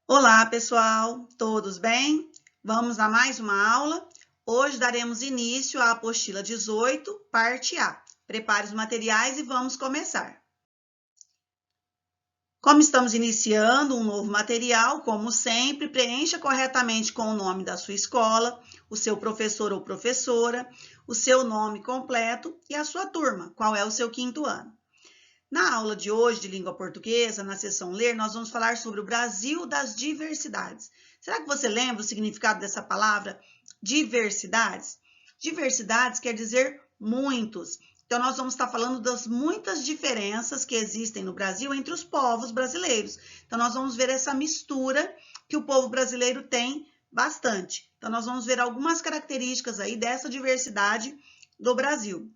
Olá, pessoal, todos bem? Vamos a mais uma aula. Hoje daremos início à apostila 18, parte A. Prepare os materiais e vamos começar. Como estamos iniciando um novo material, como sempre, preencha corretamente com o nome da sua escola, o seu professor ou professora, o seu nome completo e a sua turma, qual é o seu quinto ano. Na aula de hoje de língua portuguesa, na seção Ler, nós vamos falar sobre o Brasil das diversidades. Será que você lembra o significado dessa palavra diversidades? Diversidades quer dizer muitos. Então, nós vamos estar falando das muitas diferenças que existem no Brasil entre os povos brasileiros. Então, nós vamos ver essa mistura que o povo brasileiro tem bastante. Então, nós vamos ver algumas características aí dessa diversidade do Brasil.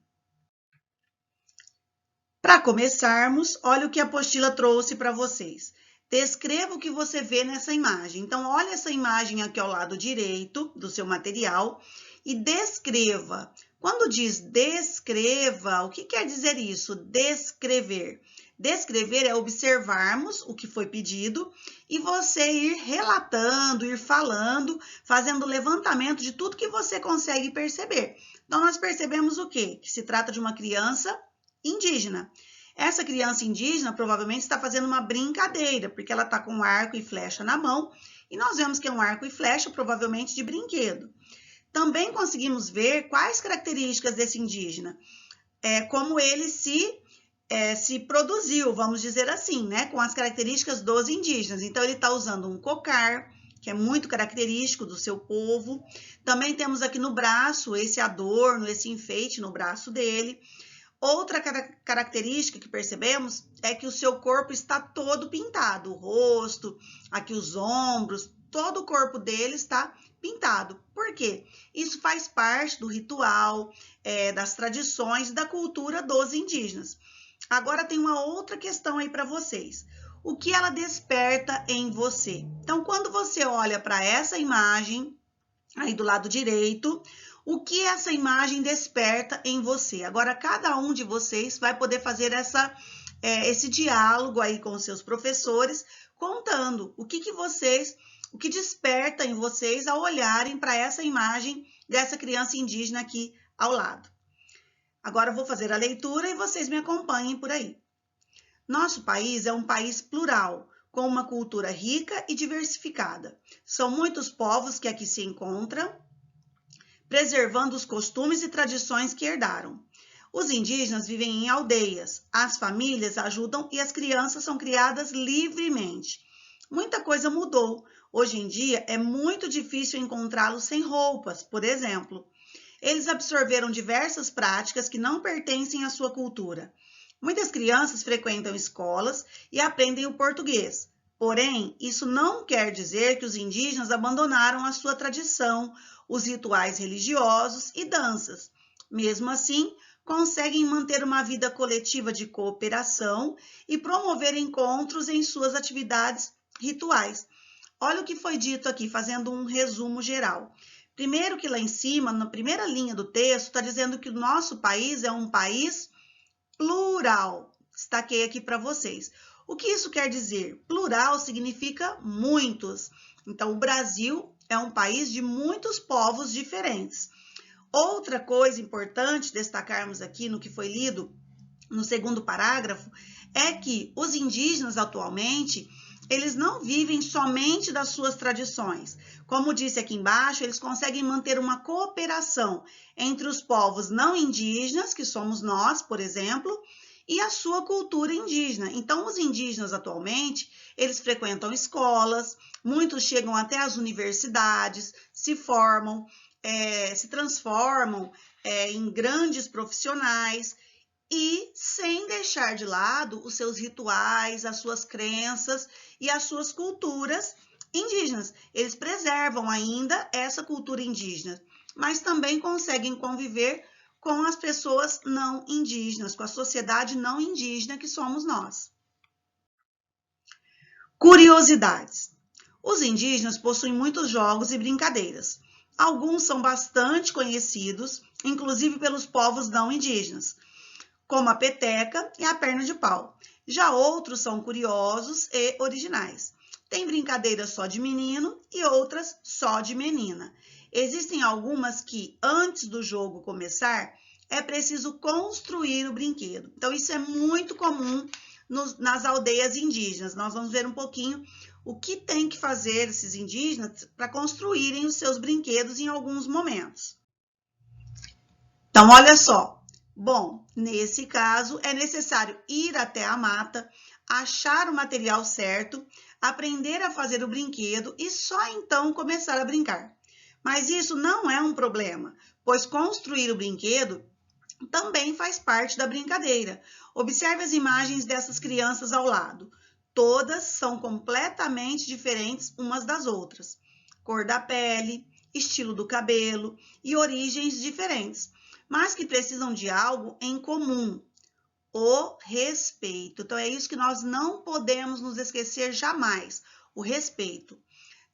Para começarmos, olha o que a apostila trouxe para vocês. Descreva o que você vê nessa imagem. Então, olha essa imagem aqui ao lado direito do seu material e descreva. Quando diz descreva, o que quer dizer isso? Descrever. Descrever é observarmos o que foi pedido e você ir relatando, ir falando, fazendo levantamento de tudo que você consegue perceber. Então, nós percebemos o quê? Que se trata de uma criança indígena. Essa criança indígena provavelmente está fazendo uma brincadeira, porque ela está com um arco e flecha na mão, e nós vemos que é um arco e flecha, provavelmente de brinquedo. Também conseguimos ver quais características desse indígena, como ele se produziu, vamos dizer assim, né, com as características dos indígenas. Então, ele está usando um cocar, que é muito característico do seu povo. Também temos aqui no braço esse adorno, esse enfeite no braço dele. Outra característica que percebemos é que o seu corpo está todo pintado, o rosto, aqui os ombros, todo o corpo dele está pintado. Por quê? Isso faz parte do ritual, das tradições, da cultura dos indígenas. Agora tem uma outra questão aí para vocês. O que ela desperta em você? Então, quando você olha para essa imagem aí do lado direito, o que essa imagem desperta em você? Agora, cada um de vocês vai poder fazer esse diálogo aí com os seus professores, contando o que desperta em vocês ao olharem para essa imagem dessa criança indígena aqui ao lado. Agora eu vou fazer a leitura e vocês me acompanhem por aí. Nosso país é um país plural, com uma cultura rica e diversificada. São muitos povos que aqui se encontram, preservando os costumes e tradições que herdaram. Os indígenas vivem em aldeias, as famílias ajudam e as crianças são criadas livremente. Muita coisa mudou. Hoje em dia é muito difícil encontrá-los sem roupas, por exemplo. Eles absorveram diversas práticas que não pertencem à sua cultura. Muitas crianças frequentam escolas e aprendem o português. Porém, isso não quer dizer que os indígenas abandonaram a sua tradição, os rituais religiosos e danças. Mesmo assim, conseguem manter uma vida coletiva de cooperação e promover encontros em suas atividades rituais. Olha o que foi dito aqui, fazendo um resumo geral. Primeiro que lá em cima, na primeira linha do texto, está dizendo que o nosso país é um país plural. Destaquei aqui para vocês. O que isso quer dizer? Plural significa muitos. Então, o Brasil é um país de muitos povos diferentes. Outra coisa importante destacarmos aqui no que foi lido no segundo parágrafo é que os indígenas atualmente, eles não vivem somente das suas tradições. Como disse aqui embaixo, eles conseguem manter uma cooperação entre os povos não indígenas, que somos nós, por exemplo, e a sua cultura indígena. Então, os indígenas atualmente, eles frequentam escolas, muitos chegam até as universidades, se formam, se transformam em grandes profissionais, e sem deixar de lado os seus rituais, as suas crenças e as suas culturas indígenas. Eles preservam ainda essa cultura indígena, mas também conseguem conviver com as pessoas não indígenas, com a sociedade não indígena que somos nós. Curiosidades. Os indígenas possuem muitos jogos e brincadeiras. Alguns são bastante conhecidos, inclusive pelos povos não indígenas, como a peteca e a perna de pau. Já outros são curiosos e originais. Tem brincadeiras só de menino e outras só de menina. Existem algumas que, antes do jogo começar, é preciso construir o brinquedo. Então, isso é muito comum nas aldeias indígenas. Nós vamos ver um pouquinho o que tem que fazer esses indígenas para construírem os seus brinquedos em alguns momentos. Então, olha só. Bom, nesse caso, é necessário ir até a mata, achar o material certo, aprender a fazer o brinquedo e só então começar a brincar. Mas isso não é um problema, pois construir o brinquedo também faz parte da brincadeira. Observe as imagens dessas crianças ao lado. Todas são completamente diferentes umas das outras. Cor da pele, estilo do cabelo e origens diferentes, mas que precisam de algo em comum: o respeito. Então, é isso que nós não podemos nos esquecer jamais: o respeito.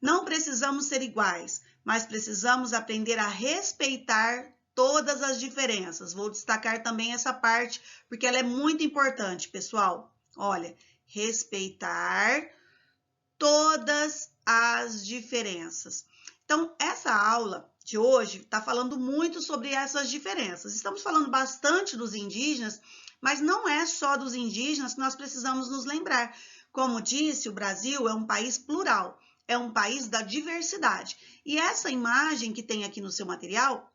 Não precisamos ser iguais, mas precisamos aprender a respeitar todas as diferenças. Vou destacar também essa parte, porque ela é muito importante, pessoal. Olha, respeitar todas as diferenças. Então, essa aula de hoje está falando muito sobre essas diferenças. Estamos falando bastante dos indígenas, mas não é só dos indígenas que nós precisamos nos lembrar. Como disse, o Brasil é um país plural, é um país da diversidade. E essa imagem que tem aqui no seu material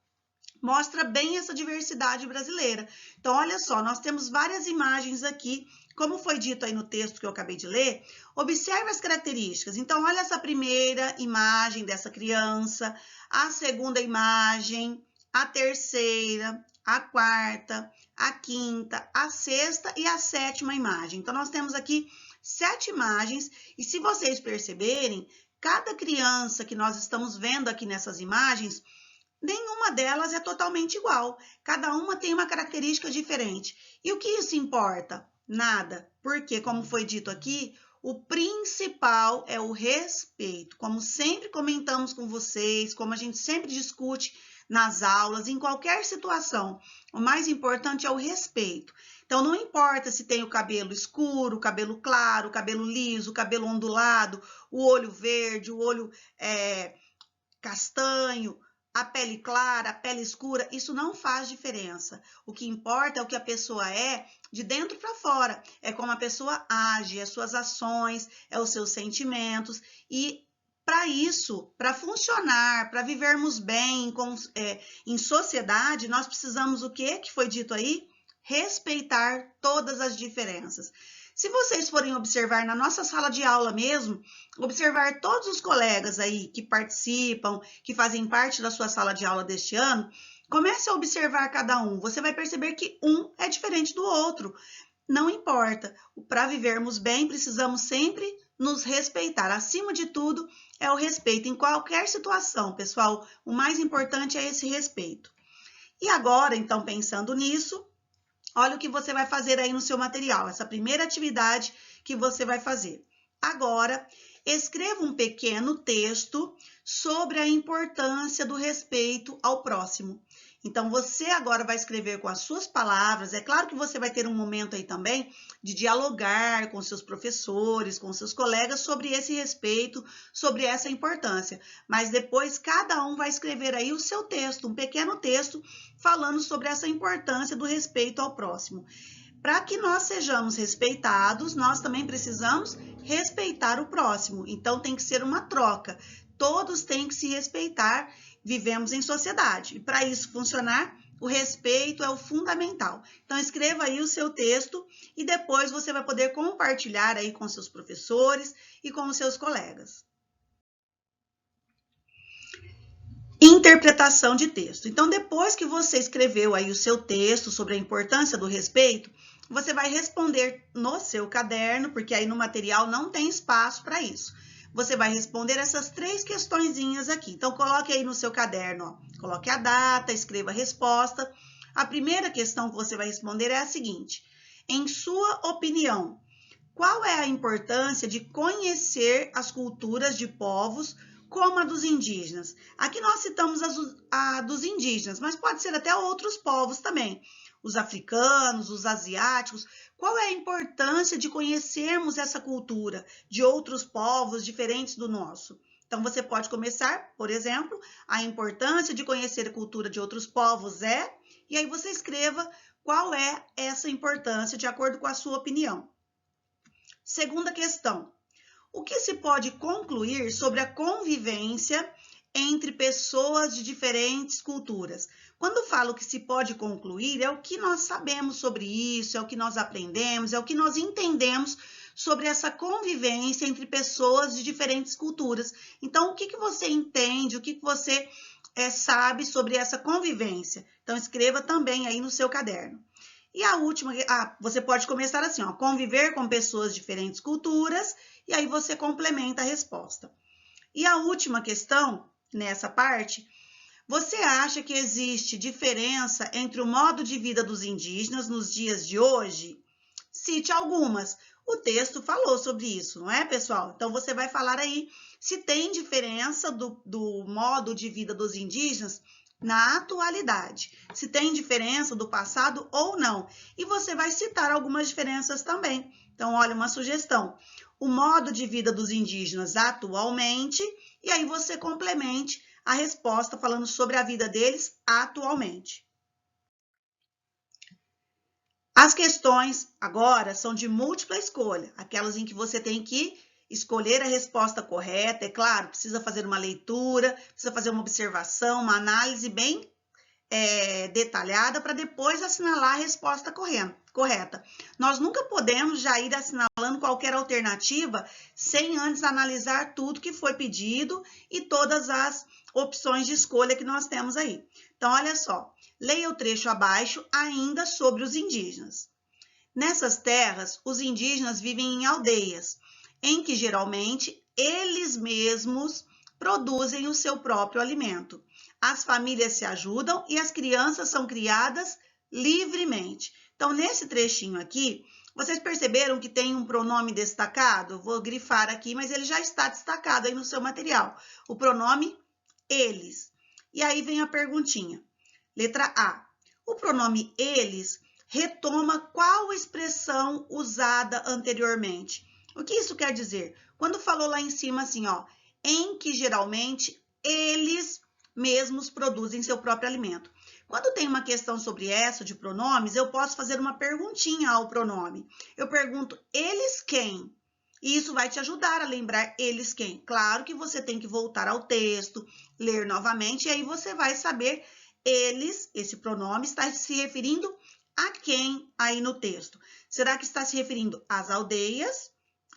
mostra bem essa diversidade brasileira. Então, olha só, nós temos várias imagens aqui, como foi dito aí no texto que eu acabei de ler. Observe as características. Então, olha essa primeira imagem dessa criança, a segunda imagem, a terceira, a quarta, a quinta, a sexta e a sétima imagem. Então, nós temos aqui 7 imagens, e se vocês perceberem, cada criança que nós estamos vendo aqui nessas imagens, nenhuma delas é totalmente igual. Cada uma tem uma característica diferente. E o que isso importa? Nada. Porque, como foi dito aqui, o principal é o respeito. Como sempre comentamos com vocês, como a gente sempre discute nas aulas, em qualquer situação, o mais importante é o respeito. Então, não importa se tem o cabelo escuro, o cabelo claro, o cabelo liso, o cabelo ondulado, o olho verde, o olho castanho, a pele clara, a pele escura, isso não faz diferença. O que importa é o que a pessoa é de dentro para fora. É como a pessoa age, as suas ações, é os seus sentimentos. E para isso, para funcionar, para vivermos bem em sociedade, nós precisamos o quê? Que foi dito aí? Respeitar todas as diferenças. Se vocês forem observar na nossa sala de aula mesmo, observar todos os colegas aí que participam, que fazem parte da sua sala de aula deste ano, comece a observar cada um. Você vai perceber que um é diferente do outro. Não importa. Para vivermos bem, precisamos sempre nos respeitar. Acima de tudo, é o respeito em qualquer situação, pessoal. O mais importante é esse respeito. E agora, então, pensando nisso, olha o que você vai fazer aí no seu material, essa primeira atividade que você vai fazer. Agora, escreva um pequeno texto sobre a importância do respeito ao próximo. Então, você agora vai escrever com as suas palavras. É claro que você vai ter um momento aí também de dialogar com seus professores, com seus colegas sobre esse respeito, sobre essa importância. Mas depois, cada um vai escrever aí o seu texto, um pequeno texto, falando sobre essa importância do respeito ao próximo. Para que nós sejamos respeitados, nós também precisamos respeitar o próximo. Então, tem que ser uma troca. Todos têm que se respeitar. Vivemos em sociedade. E para isso funcionar, o respeito é o fundamental. Então, escreva aí o seu texto e depois você vai poder compartilhar aí com seus professores e com os seus colegas. Interpretação de texto. Então, depois que você escreveu aí o seu texto sobre a importância do respeito, você vai responder no seu caderno, porque aí no material não tem espaço para isso. Você vai responder essas 3 questõezinhas aqui. Então, coloque aí no seu caderno, ó, coloque a data, escreva a resposta. A primeira questão que você vai responder é a seguinte: em sua opinião, qual é a importância de conhecer as culturas de povos como a dos indígenas? Aqui nós citamos a dos indígenas, mas pode ser até outros povos também. Os africanos, os asiáticos. Qual é a importância de conhecermos essa cultura de outros povos diferentes do nosso? Então, você pode começar, por exemplo, a importância de conhecer a cultura de outros povos é, e aí você escreva qual é essa importância de acordo com a sua opinião. Segunda questão. O que se pode concluir sobre a convivência entre pessoas de diferentes culturas? Quando falo que se pode concluir, é o que nós sabemos sobre isso, é o que nós aprendemos, é o que nós entendemos sobre essa convivência entre pessoas de diferentes culturas. Então, o que você entende, o que você sabe sobre essa convivência? Então, escreva também aí no seu caderno. E a última, você pode começar assim, ó, conviver com pessoas de diferentes culturas, e aí você complementa a resposta. E a última questão, nessa parte, você acha que existe diferença entre o modo de vida dos indígenas nos dias de hoje? Cite algumas. O texto falou sobre isso, não é, pessoal? Então, você vai falar aí se tem diferença do modo de vida dos indígenas na atualidade, se tem diferença do passado ou não. E você vai citar algumas diferenças também. Então, olha uma sugestão. O modo de vida dos indígenas atualmente, e aí você complemente a resposta falando sobre a vida deles atualmente. As questões agora são de múltipla escolha, aquelas em que você tem que escolher a resposta correta. É claro, precisa fazer uma leitura, precisa fazer uma observação, uma análise bem detalhada para depois assinalar a resposta correta. Nós nunca podemos já ir assinalando qualquer alternativa sem antes analisar tudo que foi pedido e todas as opções de escolha que nós temos aí. Então, olha só, leia o trecho abaixo ainda sobre os indígenas. Nessas terras, os indígenas vivem em aldeias, em que geralmente eles mesmos produzem o seu próprio alimento. As famílias se ajudam e as crianças são criadas livremente. Então, nesse trechinho aqui, vocês perceberam que tem um pronome destacado? Vou grifar aqui, mas ele já está destacado aí no seu material. O pronome eles. E aí vem a perguntinha. Letra A. O pronome eles retoma qual expressão usada anteriormente? O que isso quer dizer? Quando falou lá em cima assim, ó, em que geralmente eles mesmos produzem seu próprio alimento. Quando tem uma questão sobre essa de pronomes, eu posso fazer uma perguntinha ao pronome. Eu pergunto, eles quem? E isso vai te ajudar a lembrar eles quem. Claro que você tem que voltar ao texto, ler novamente, e aí você vai saber eles, esse pronome está se referindo a quem aí no texto? Será que está se referindo às aldeias,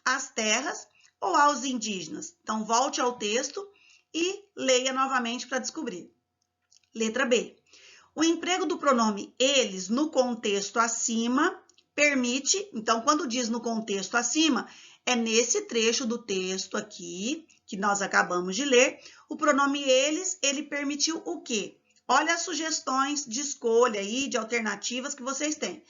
às terras ou aos indígenas? Então, volte ao texto e leia novamente para descobrir. Letra B. O emprego do pronome eles no contexto acima permite, então, quando diz no contexto acima, é nesse trecho do texto aqui, que nós acabamos de ler, o pronome eles, ele permitiu o quê? Olha as sugestões de escolha aí, de alternativas que vocês têm.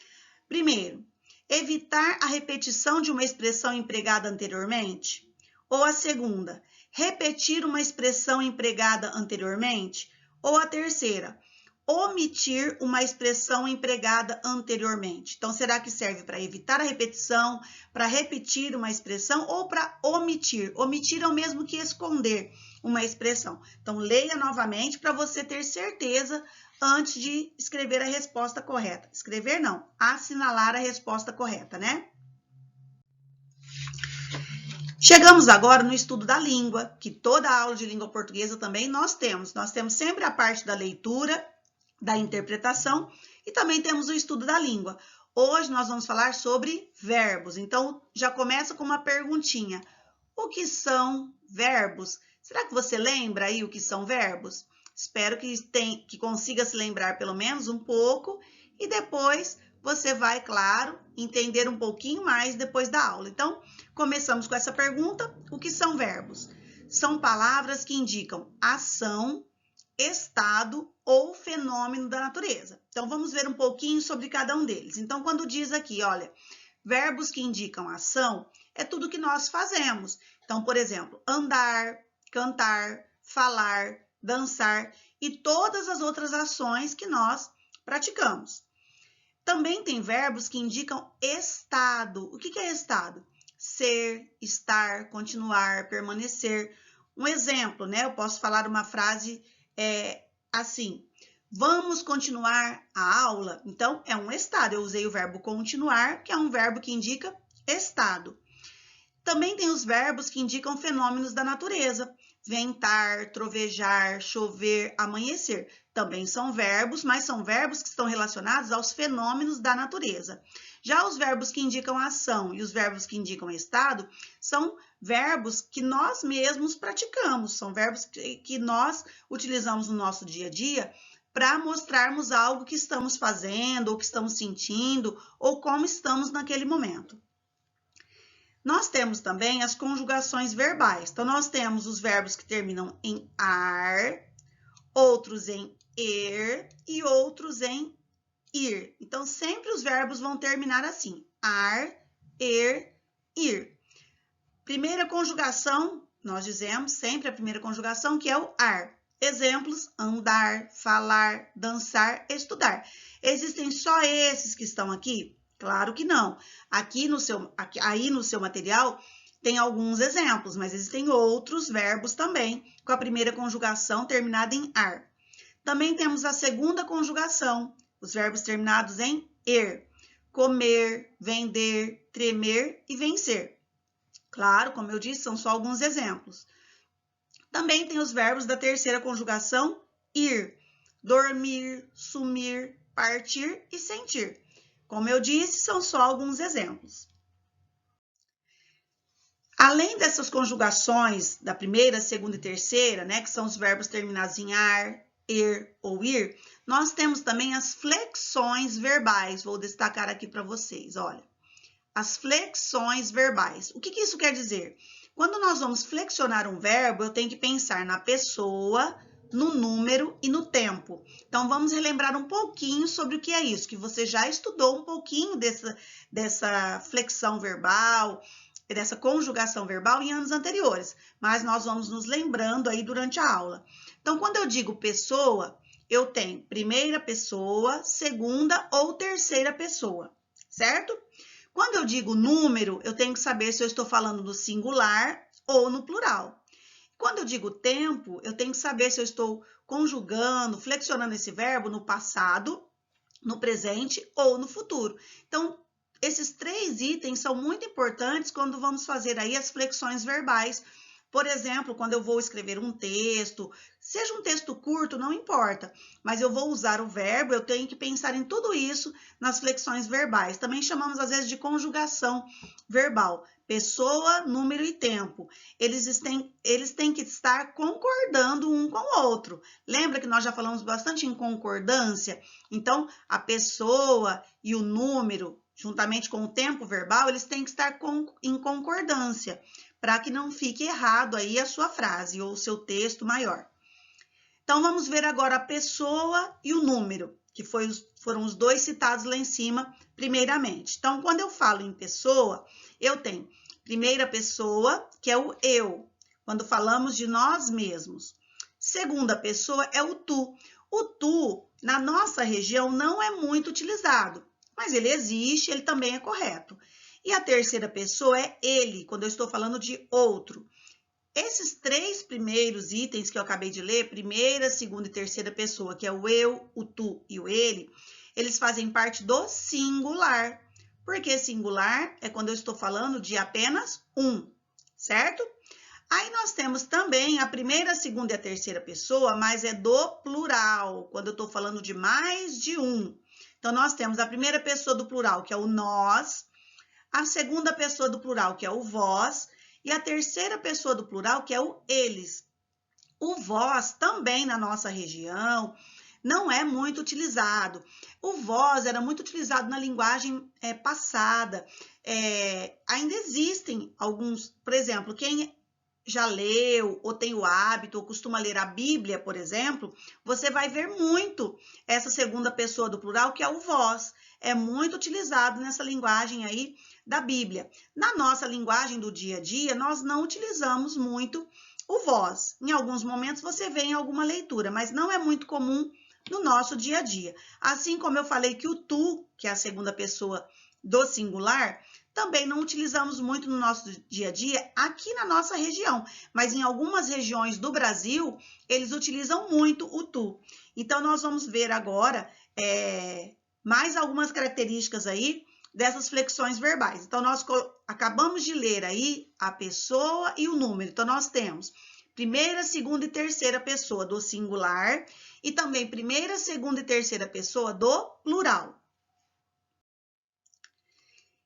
Primeiro, evitar a repetição de uma expressão empregada anteriormente. Ou a segunda, repetir uma expressão empregada anteriormente. Ou a terceira, omitir uma expressão empregada anteriormente. Então, será que serve para evitar a repetição, para repetir uma expressão ou para omitir? Omitir é o mesmo que esconder uma expressão. Então, leia novamente para você ter certeza antes de escrever a resposta correta. Escrever não, assinalar a resposta correta, né? Chegamos agora no estudo da língua, que toda aula de língua portuguesa também nós temos. Nós temos sempre a parte da leitura, da interpretação e também temos o estudo da língua. Hoje nós vamos falar sobre verbos. Então, já começa com uma perguntinha. O que são verbos? Será que você lembra aí o que são verbos? Espero que consiga se lembrar pelo menos um pouco e depois você vai, claro, entender um pouquinho mais depois da aula. Então, começamos com essa pergunta. O que são verbos? São palavras que indicam ação, estado ou fenômeno da natureza. Então, vamos ver um pouquinho sobre cada um deles. Então, quando diz aqui, olha, verbos que indicam ação, é tudo que nós fazemos. Então, por exemplo, andar, cantar, falar, dançar e todas as outras ações que nós praticamos. Também tem verbos que indicam estado. O que é estado? Ser, estar, continuar, permanecer. Um exemplo, né? Eu posso falar uma frase assim: vamos continuar a aula? Então, é um estado. Eu usei o verbo continuar, que é um verbo que indica estado. Também tem os verbos que indicam fenômenos da natureza. Ventar, trovejar, chover, amanhecer. Também são verbos, mas são verbos que estão relacionados aos fenômenos da natureza. Já os verbos que indicam ação e os verbos que indicam estado são verbos que nós mesmos praticamos, são verbos que nós utilizamos no nosso dia a dia para mostrarmos algo que estamos fazendo, ou que estamos sentindo, ou como estamos naquele momento. Nós temos também as conjugações verbais. Então, nós temos os verbos que terminam em ar, outros em er e outros em ir. Então, sempre os verbos vão terminar assim: ar, er, ir. Primeira conjugação, nós dizemos sempre a primeira conjugação, que é o ar. Exemplos: andar, falar, dançar, estudar. Existem só esses que estão aqui? Claro que não. Aí no seu material tem alguns exemplos, mas existem outros verbos também com a primeira conjugação terminada em ar. Também temos a segunda conjugação, os verbos terminados em er: comer, vender, tremer e vencer. Claro, como eu disse, são só alguns exemplos. Também tem os verbos da terceira conjugação ir: dormir, sumir, partir e sentir. Como eu disse, são só alguns exemplos. Além dessas conjugações da primeira, segunda e terceira, né, que são os verbos terminados em ar, er ou ir, nós temos também as flexões verbais. Vou destacar aqui para vocês, olha. As flexões verbais. O que isso quer dizer? Quando nós vamos flexionar um verbo, eu tenho que pensar na pessoa, no número e no tempo. Então, vamos relembrar um pouquinho sobre o que é isso, que você já estudou um pouquinho dessa flexão verbal, dessa conjugação verbal em anos anteriores, mas nós vamos nos lembrando aí durante a aula. Então, quando eu digo pessoa, eu tenho primeira pessoa, segunda ou terceira pessoa, certo? Quando eu digo número, eu tenho que saber se eu estou falando no singular ou no plural. Quando eu digo tempo, eu tenho que saber se eu estou conjugando, flexionando esse verbo no passado, no presente ou no futuro. Então, esses três itens são muito importantes quando vamos fazer aí as flexões verbais. Por exemplo, quando eu vou escrever um texto, seja um texto curto, não importa, mas eu vou usar o verbo, eu tenho que pensar em tudo isso nas flexões verbais. Também chamamos, às vezes, de conjugação verbal. Pessoa, número e tempo. Eles têm que estar concordando um com o outro. Lembra que nós já falamos bastante em concordância? Então, a pessoa e o número, juntamente com o tempo verbal, eles têm que estar em concordância, para que não fique errado aí a sua frase ou o seu texto maior. Então, vamos ver agora a pessoa e o número, que foram os dois citados lá em cima, primeiramente. Então, quando eu falo em pessoa, eu tenho primeira pessoa, que é o eu, quando falamos de nós mesmos. Segunda pessoa é o tu. O tu, na nossa região, não é muito utilizado, mas ele existe, ele também é correto. E a terceira pessoa é ele, quando eu estou falando de outro. Esses três primeiros itens que eu acabei de ler, primeira, segunda e terceira pessoa, que é o eu, o tu e o ele, eles fazem parte do singular. Porque singular é quando eu estou falando de apenas um, certo? Aí nós temos também a primeira, a segunda e a terceira pessoa, mas é do plural, quando eu estou falando de mais de um. Então, nós temos a primeira pessoa do plural, que é o nós, a segunda pessoa do plural, que é o vós, e a terceira pessoa do plural, que é o eles. O vós também na nossa região não é muito utilizado. O vós era muito utilizado na linguagem passada. Ainda existem alguns, por exemplo, quem já leu ou tem o hábito ou costuma ler a Bíblia, por exemplo, você vai ver muito essa segunda pessoa do plural, que é o vós. É muito utilizado nessa linguagem aí da Bíblia. Na nossa linguagem do dia a dia, nós não utilizamos muito o vós. Em alguns momentos você vê em alguma leitura, mas não é muito comum no nosso dia a dia. Assim como eu falei que o tu, que é a segunda pessoa do singular, também não utilizamos muito no nosso dia a dia aqui na nossa região, mas em algumas regiões do Brasil, eles utilizam muito o tu. Então, nós vamos ver agora mais algumas características aí dessas flexões verbais. Então, nós acabamos de ler aí a pessoa e o número. Então, nós temos primeira, segunda e terceira pessoa do singular e também primeira, segunda e terceira pessoa do plural.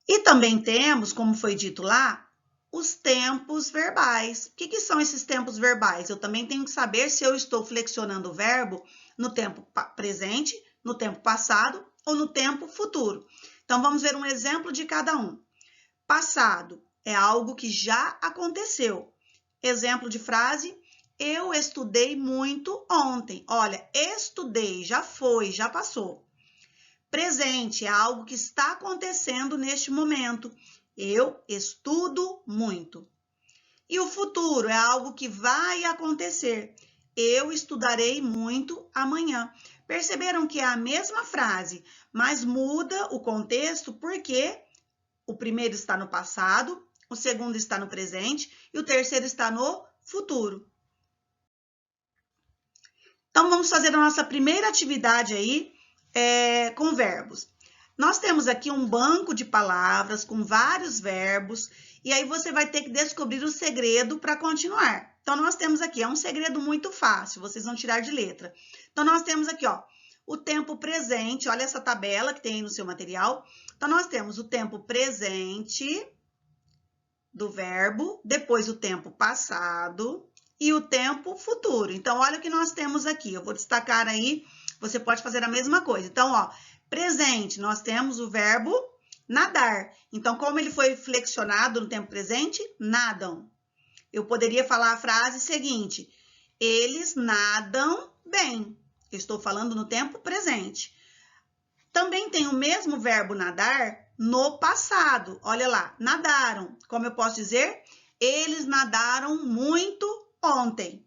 E também temos, como foi dito lá, os tempos verbais. O que são esses tempos verbais? Eu também tenho que saber se eu estou flexionando o verbo no tempo presente, no tempo passado ou no tempo futuro. Então, vamos ver um exemplo de cada um. Passado é algo que já aconteceu. Exemplo de frase, eu estudei muito ontem. Olha, estudei, já foi, já passou. Presente é algo que está acontecendo neste momento. Eu estudo muito. E o futuro é algo que vai acontecer. Eu estudarei muito amanhã. Perceberam que é a mesma frase, mas muda o contexto porque o primeiro está no passado, o segundo está no presente e o terceiro está no futuro. Então, vamos fazer a nossa primeira atividade aí com verbos. Nós temos aqui um banco de palavras com vários verbos e aí você vai ter que descobrir o segredo para continuar. Então, nós temos aqui, é um segredo muito fácil, vocês vão tirar de letra. Então, nós temos aqui, ó, o tempo presente, olha essa tabela que tem aí no seu material. Então, nós temos o tempo presente do verbo, depois o tempo passado e o tempo futuro. Então, olha o que nós temos aqui. Eu vou destacar aí, você pode fazer a mesma coisa. Então, ó, presente, nós temos o verbo nadar. Então, como ele foi flexionado no tempo presente, nadam. Eu poderia falar a frase seguinte, eles nadam bem. Eu estou falando no tempo presente. Também tem o mesmo verbo nadar no passado. Olha lá, nadaram. Como eu posso dizer? Eles nadaram muito ontem.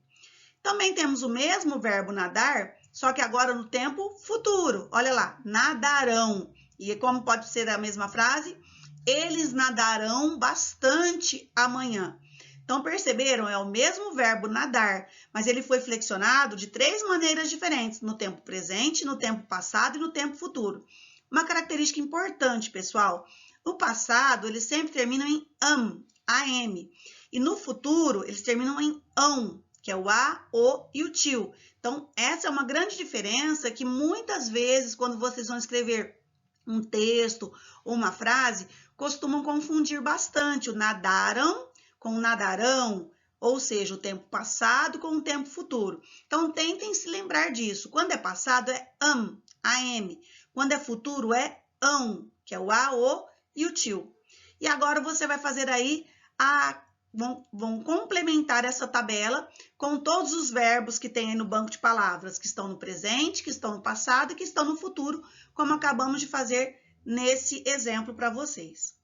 Também temos o mesmo verbo nadar, só que agora no tempo futuro. Olha lá, nadarão. E como pode ser a mesma frase? Eles nadarão bastante amanhã. Então, perceberam? É o mesmo verbo nadar, mas ele foi flexionado de 3 maneiras diferentes, no tempo presente, no tempo passado e no tempo futuro. Uma característica importante, pessoal, no passado, eles sempre terminam em am, e no futuro, eles terminam em ão, que é o a, o e o tio. Então, essa é uma grande diferença que muitas vezes, quando vocês vão escrever um texto ou uma frase, costumam confundir bastante o nadaram com nadarão, ou seja, o tempo passado com o tempo futuro. Então, tentem se lembrar disso. Quando é passado, é am. Quando é futuro, é ão, que é o a, o e o tio. E agora você vai fazer aí, vão complementar essa tabela com todos os verbos que tem aí no banco de palavras, que estão no presente, que estão no passado e que estão no futuro, como acabamos de fazer nesse exemplo para vocês.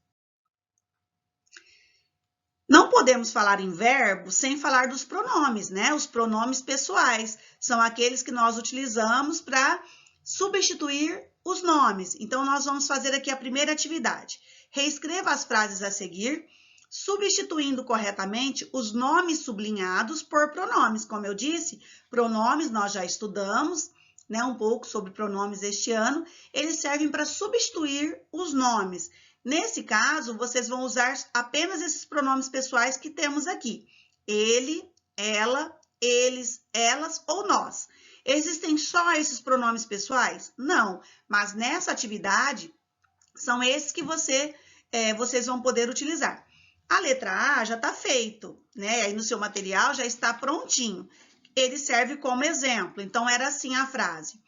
Não podemos falar em verbo sem falar dos pronomes, né? Os pronomes pessoais são aqueles que nós utilizamos para substituir os nomes. Então, nós vamos fazer aqui a primeira atividade. Reescreva as frases a seguir, substituindo corretamente os nomes sublinhados por pronomes. Como eu disse, pronomes nós já estudamos, né, um pouco sobre pronomes este ano. Eles servem para substituir os nomes. Nesse caso, vocês vão usar apenas esses pronomes pessoais que temos aqui. Ele, ela, eles, elas ou nós. Existem só esses pronomes pessoais? Não, mas nessa atividade, são esses que vocês vão poder utilizar. A letra A já está feito, né? Aí no seu material já está prontinho. Ele serve como exemplo. Então, era assim a frase.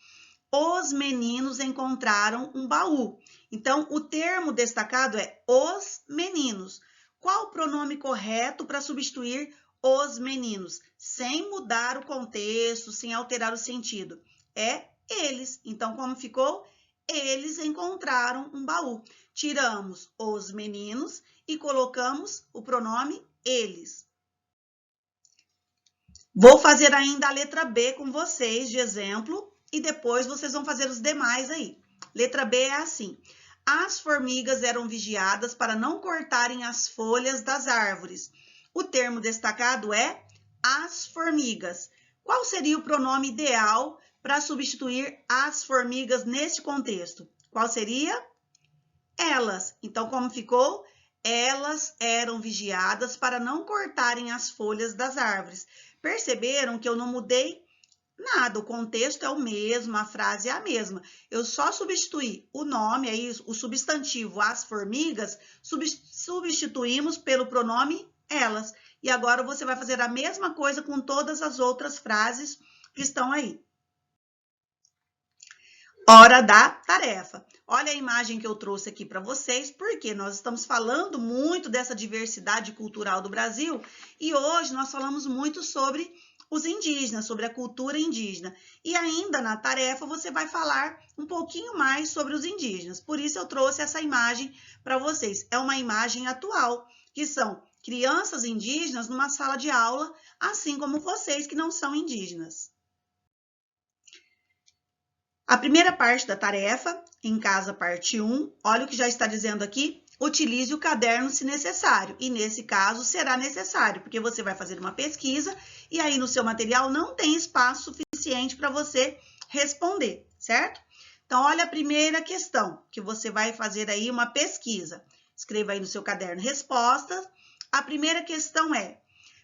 Os meninos encontraram um baú. Então, o termo destacado é os meninos. Qual o pronome correto para substituir os meninos? Sem mudar o contexto, sem alterar o sentido. É eles. Então, como ficou? Eles encontraram um baú. Tiramos os meninos e colocamos o pronome eles. Vou fazer ainda a letra B com vocês de exemplo. e depois vocês vão fazer os demais aí. Letra B é assim. As formigas eram vigiadas para não cortarem as folhas das árvores. O termo destacado é as formigas. Qual seria o pronome ideal para substituir as formigas neste contexto? Qual seria? Elas. Então, como ficou? Elas eram vigiadas para não cortarem as folhas das árvores. Perceberam que eu não mudei nada, o contexto é o mesmo, a frase é a mesma. Eu só substituí o nome, aí, o substantivo as formigas, substituímos pelo pronome elas. E agora você vai fazer a mesma coisa com todas as outras frases que estão aí. Hora da tarefa. Olha a imagem que eu trouxe aqui para vocês, porque nós estamos falando muito dessa diversidade cultural do Brasil e hoje nós falamos muito sobre os indígenas, sobre a cultura indígena. E ainda na tarefa você vai falar um pouquinho mais sobre os indígenas. Por isso eu trouxe essa imagem para vocês. É uma imagem atual, que são crianças indígenas numa sala de aula, assim como vocês que não são indígenas. A primeira parte da tarefa, em casa parte 1, olha o que já está dizendo aqui, utilize o caderno se necessário. E nesse caso será necessário, porque você vai fazer uma pesquisa e aí no seu material não tem espaço suficiente para você responder, certo? Então, olha a primeira questão, que você vai fazer aí uma pesquisa. Escreva aí no seu caderno respostas. A primeira questão é,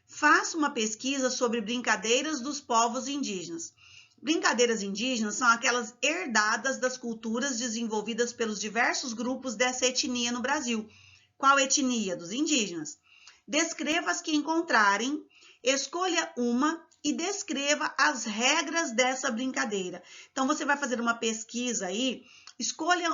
faça uma pesquisa sobre brincadeiras dos povos indígenas. Brincadeiras indígenas são aquelas herdadas das culturas desenvolvidas pelos diversos grupos dessa etnia no Brasil. Qual etnia? Dos indígenas. Descreva as que encontrarem, escolha uma e descreva as regras dessa brincadeira. Então, você vai fazer uma pesquisa aí,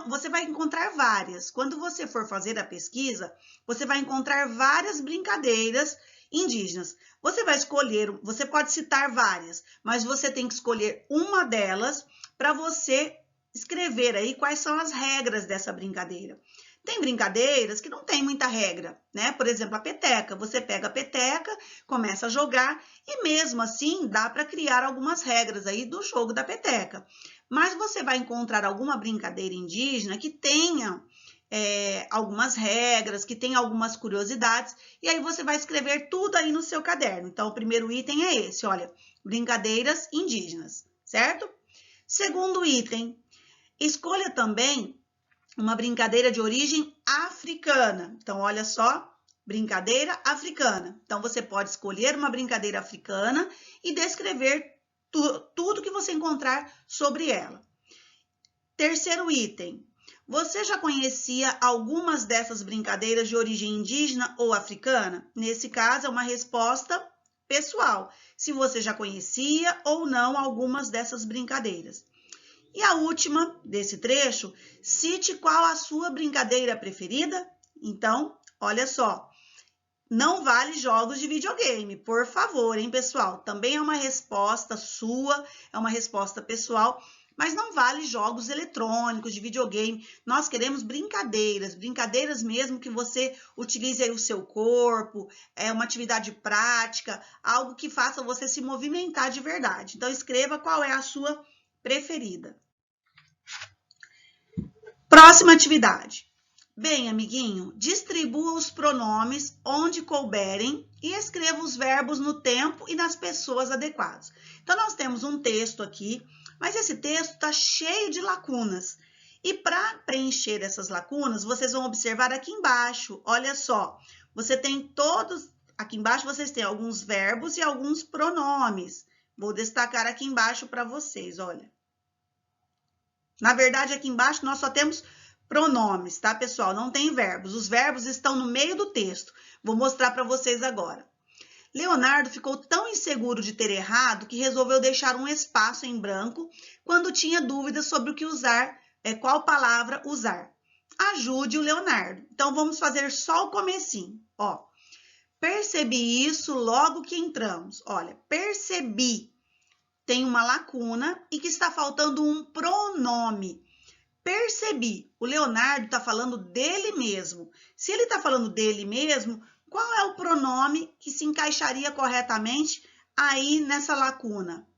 você vai encontrar várias. Quando você for fazer a pesquisa, você vai encontrar várias brincadeiras indígenas. Você vai escolher, você pode citar várias, mas você tem que escolher uma delas para você escrever aí quais são as regras dessa brincadeira. Tem brincadeiras que não tem muita regra, né? Por exemplo, a peteca. Você pega a peteca, começa a jogar e mesmo assim dá para criar algumas regras aí do jogo da peteca. Mas você vai encontrar alguma brincadeira indígena que tenha algumas regras, que tem algumas curiosidades, e aí você vai escrever tudo aí no seu caderno. Então, o primeiro item é esse, olha, brincadeiras indígenas, certo? Segundo item, escolha também uma brincadeira de origem africana. Então, olha só, brincadeira africana. Então, você pode escolher uma brincadeira africana e descrever tudo que você encontrar sobre ela. Terceiro item, você já conhecia algumas dessas brincadeiras de origem indígena ou africana? Nesse caso, é uma resposta pessoal, se você já conhecia ou não algumas dessas brincadeiras. E a última desse trecho, cite qual a sua brincadeira preferida. Então, olha só, não vale jogos de videogame, por favor, hein, pessoal? Também é uma resposta sua, é uma resposta pessoal, mas não vale jogos eletrônicos de videogame. Nós queremos brincadeiras, brincadeiras mesmo que você utilize aí o seu corpo, uma atividade prática, algo que faça você se movimentar de verdade. Então, escreva qual é a sua preferida. Próxima atividade. Bem, amiguinho, distribua os pronomes onde couberem e escreva os verbos no tempo e nas pessoas adequadas. Então, nós temos um texto aqui, mas esse texto está cheio de lacunas. E para preencher essas lacunas, vocês vão observar aqui embaixo, olha só, você tem todos, aqui embaixo vocês têm alguns verbos e alguns pronomes. Vou destacar aqui embaixo para vocês, olha. Na verdade, aqui embaixo nós só temos pronomes, tá, pessoal? Não tem verbos. Os verbos estão no meio do texto. Vou mostrar para vocês agora. Leonardo ficou tão inseguro de ter errado que resolveu deixar um espaço em branco quando tinha dúvidas sobre o que usar, qual palavra usar. Ajude o Leonardo. Então, vamos fazer só o comecinho, ó. Percebi isso logo que entramos. Olha, percebi. Tem uma lacuna e que está faltando um pronome. Percebi. O Leonardo está falando dele mesmo. Se ele está falando dele mesmo, qual é o pronome que se encaixaria corretamente aí nessa lacuna?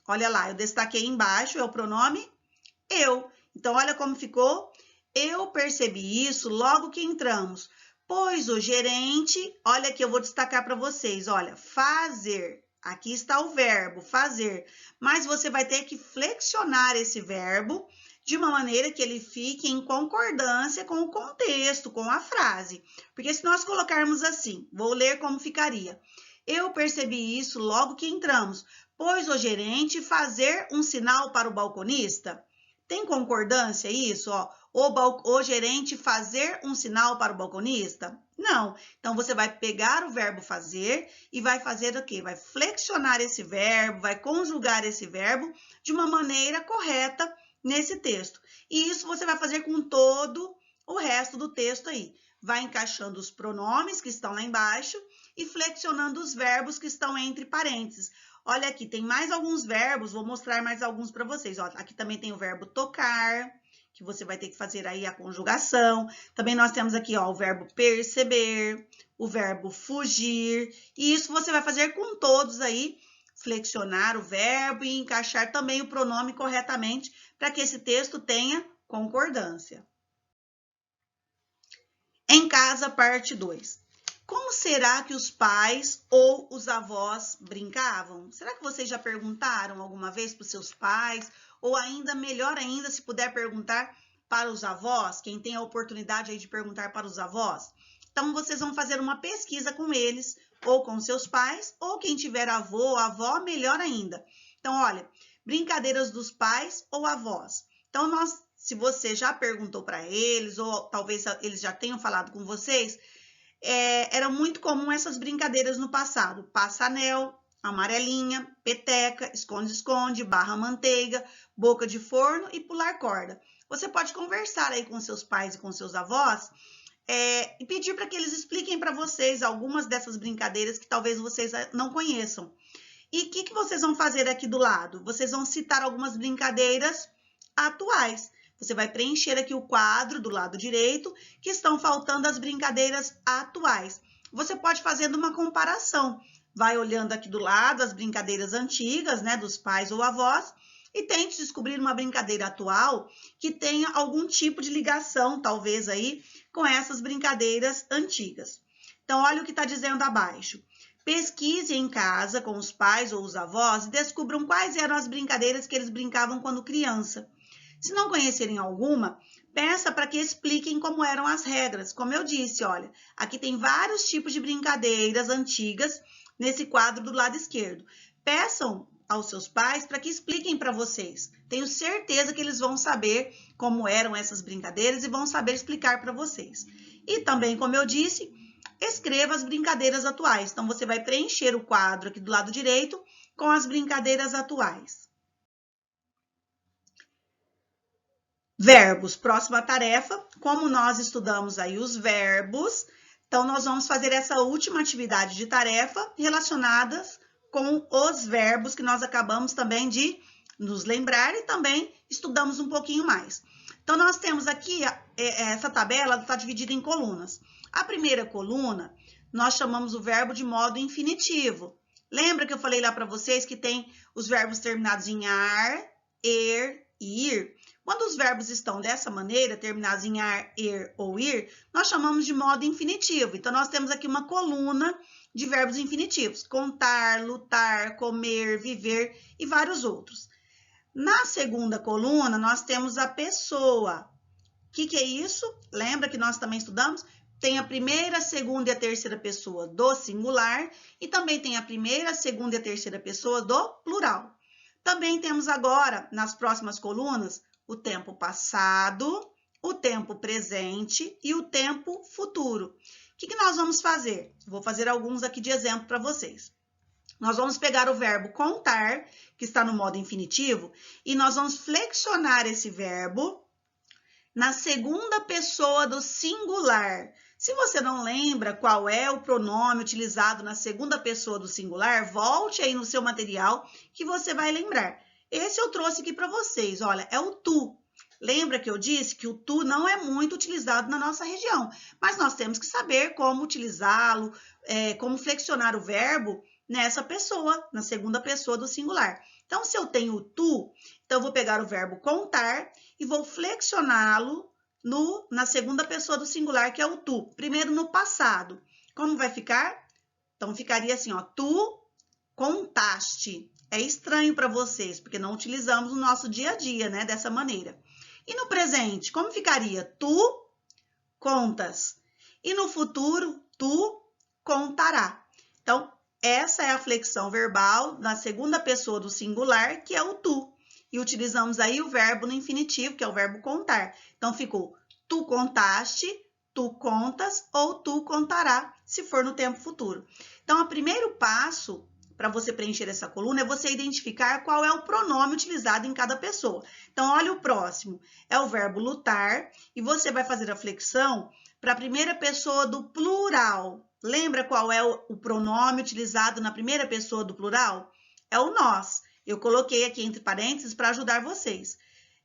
Olha lá, eu destaquei embaixo, é o pronome eu. Então, olha como ficou. Eu percebi isso logo que entramos, pois o gerente, olha aqui, eu vou destacar para vocês, olha, fazer. Aqui está o verbo, fazer. Mas você vai ter que flexionar esse verbo de uma maneira que ele fique em concordância com o contexto, com a frase. Porque se nós colocarmos assim, vou ler como ficaria. Eu percebi isso logo que entramos, pois o gerente fazer um sinal para o balconista. Tem concordância isso? Ó, o gerente fazer um sinal para o balconista? Não. Então, você vai pegar o verbo fazer e vai fazer o quê? Vai flexionar esse verbo, vai conjugar esse verbo de uma maneira correta nesse texto. E isso você vai fazer com todo o resto do texto aí. Vai encaixando os pronomes que estão lá embaixo e flexionando os verbos que estão entre parênteses. Olha aqui, tem mais alguns verbos, vou mostrar mais alguns para vocês. Ó, aqui também tem o verbo tocar, que você vai ter que fazer aí a conjugação. Também nós temos aqui, ó, o verbo perceber, o verbo fugir. E isso você vai fazer com todos aí, flexionar o verbo e encaixar também o pronome corretamente para que esse texto tenha concordância. Em casa, parte 2. Como será que os pais ou os avós brincavam? Será que vocês já perguntaram alguma vez para os seus pais? Ou ainda, melhor ainda, se puder perguntar para os avós, quem tem a oportunidade aí de perguntar para os avós? Então, vocês vão fazer uma pesquisa com eles, ou com seus pais, ou quem tiver avô ou avó, melhor ainda. Então, olha, brincadeiras dos pais ou avós. Então, se você já perguntou para eles, ou talvez eles já tenham falado com vocês, era muito comum essas brincadeiras no passado. Passa-anel, amarelinha, peteca, esconde-esconde, barra-manteiga, boca de forno e pular corda. Você pode conversar aí com seus pais e com seus avós e pedir para que eles expliquem para vocês algumas dessas brincadeiras que talvez vocês não conheçam. E o que vocês vão fazer aqui do lado? Vocês vão citar algumas brincadeiras atuais. Você vai preencher aqui o quadro do lado direito, que estão faltando as brincadeiras atuais. Você pode fazer uma comparação. Vai olhando aqui do lado as brincadeiras antigas, né, dos pais ou avós, e tente descobrir uma brincadeira atual que tenha algum tipo de ligação, talvez aí, com essas brincadeiras antigas. Então, olha o que está dizendo abaixo. Pesquise em casa com os pais ou os avós e descubram quais eram as brincadeiras que eles brincavam quando criança. Se não conhecerem alguma, peça para que expliquem como eram as regras. Como eu disse, olha, aqui tem vários tipos de brincadeiras antigas nesse quadro do lado esquerdo. Peçam aos seus pais para que expliquem para vocês. Tenho certeza que eles vão saber como eram essas brincadeiras e vão saber explicar para vocês. E também, como eu disse, escreva as brincadeiras atuais. Então, você vai preencher o quadro aqui do lado direito com as brincadeiras atuais. Verbos, próxima tarefa. Como nós estudamos aí os verbos, então nós vamos fazer essa última atividade de tarefa relacionadas com os verbos que nós acabamos também de nos lembrar e também estudamos um pouquinho mais. Então, nós temos aqui, essa tabela está dividida em colunas. A primeira coluna, nós chamamos o verbo de modo infinitivo. Lembra que eu falei lá para vocês que tem os verbos terminados em ar, er e ir? Quando os verbos estão dessa maneira, terminados em ar, er ou ir, nós chamamos de modo infinitivo. Então, nós temos aqui uma coluna de verbos infinitivos. Contar, lutar, comer, viver e vários outros. Na segunda coluna, nós temos a pessoa. O que é isso? Lembra que nós também estudamos? Tem a primeira, a segunda e a terceira pessoa do singular e também tem a primeira, a segunda e a terceira pessoa do plural. Também temos agora, nas próximas colunas, o tempo passado, o tempo presente e o tempo futuro. O que nós vamos fazer? Vou fazer alguns aqui de exemplo para vocês. Nós vamos pegar o verbo contar, que está no modo infinitivo, e nós vamos flexionar esse verbo na segunda pessoa do singular. Se você não lembra qual é o pronome utilizado na segunda pessoa do singular, volte aí no seu material que você vai lembrar. Esse eu trouxe aqui para vocês, olha, é o tu. Lembra que eu disse que o tu não é muito utilizado na nossa região, mas nós temos que saber como utilizá-lo, como flexionar o verbo nessa pessoa, na segunda pessoa do singular. Então, se eu tenho o tu, então eu vou pegar o verbo contar e vou flexioná-lo na segunda pessoa do singular, que é o tu. Primeiro no passado. Como vai ficar? Então, ficaria assim, ó, tu contaste. É estranho para vocês, porque não utilizamos no nosso dia a dia, né, dessa maneira. E no presente, como ficaria? Tu contas. E no futuro, tu contará. Então, essa é a flexão verbal na segunda pessoa do singular, que é o tu. E utilizamos aí o verbo no infinitivo, que é o verbo contar. Então, ficou tu contaste, tu contas ou tu contará, se for no tempo futuro. Então, o primeiro passo para você preencher essa coluna é você identificar qual é o pronome utilizado em cada pessoa. Então, olha o próximo. É o verbo lutar e você vai fazer a flexão para a primeira pessoa do plural. Lembra qual é o pronome utilizado na primeira pessoa do plural? É o nós. Eu coloquei aqui entre parênteses para ajudar vocês.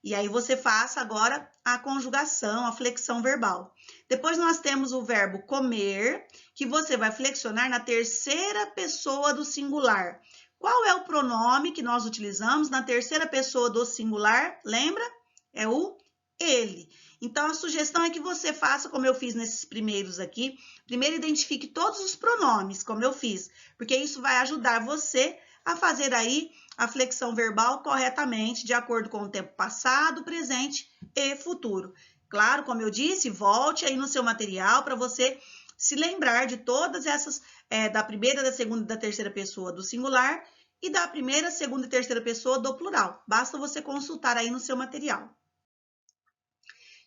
E aí você faça agora a conjugação, a flexão verbal. Depois nós temos o verbo comer, que você vai flexionar na terceira pessoa do singular. Qual é o pronome que nós utilizamos na terceira pessoa do singular? Lembra? É o ele. Então, a sugestão é que você faça como eu fiz nesses primeiros aqui. Primeiro, identifique todos os pronomes, como eu fiz, porque isso vai ajudar você a fazer aí a flexão verbal corretamente, de acordo com o tempo passado, presente e futuro. Claro, como eu disse, volte aí no seu material para você se lembrar de todas essas, da primeira, da segunda e da terceira pessoa do singular e da primeira, segunda e terceira pessoa do plural. Basta você consultar aí no seu material.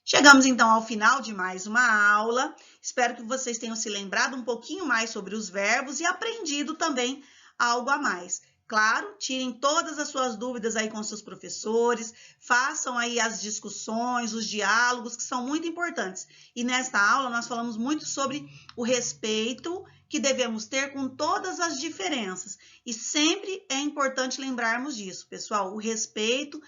Chegamos então ao final de mais uma aula. Espero que vocês tenham se lembrado um pouquinho mais sobre os verbos e aprendido também algo a mais. Claro, tirem todas as suas dúvidas aí com seus professores, façam aí as discussões, os diálogos, que são muito importantes. E nesta aula nós falamos muito sobre o respeito que devemos ter com todas as diferenças. E sempre é importante lembrarmos disso, pessoal, o respeito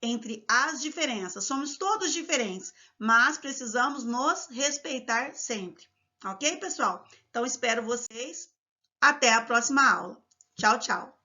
entre as diferenças. Somos todos diferentes, mas precisamos nos respeitar sempre. Ok, pessoal? Então, espero vocês. Até a próxima aula. Tchau, tchau.